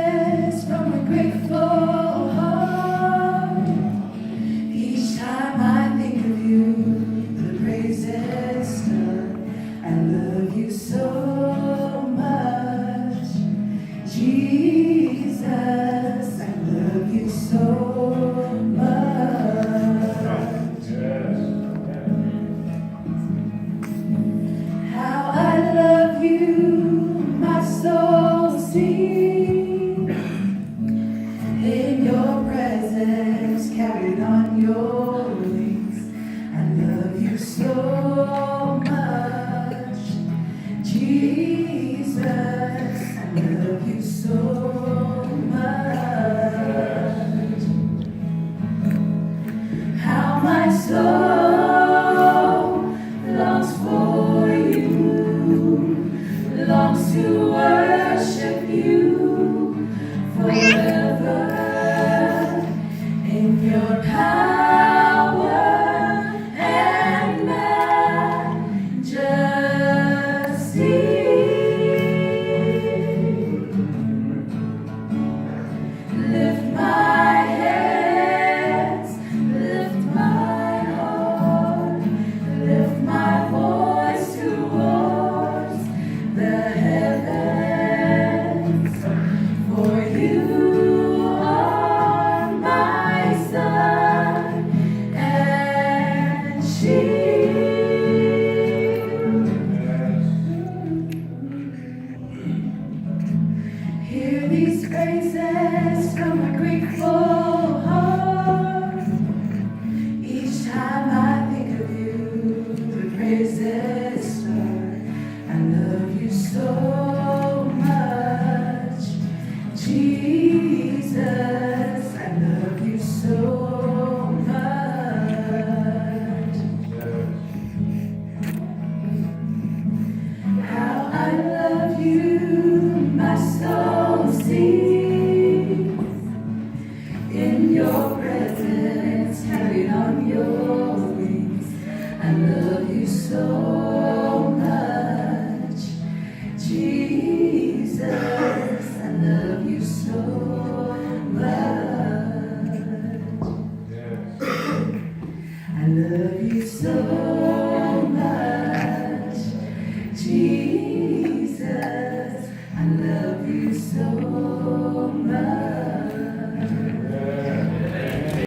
praises from a grateful heart. Each time I think of you, the praises start. I love you so much, Jesus. I love you so much. How I love you, my soul sings. In your presence, carried on your wings. I love you so much, Jesus. I love you so much. How my soul longs for you, longs to worship you forever in your power and majesty. Lift my hands, lift my heart, lift my voice towards the heavens. For you are my sun and shield. Hear these praises from a grateful heart. Each time I think of you, the praises start. I love you so much, Jesus. I love you so much. How I love you, my soul sings. In your presence, carried on your wings. I love you so much, Jesus. I love you so much. I love you so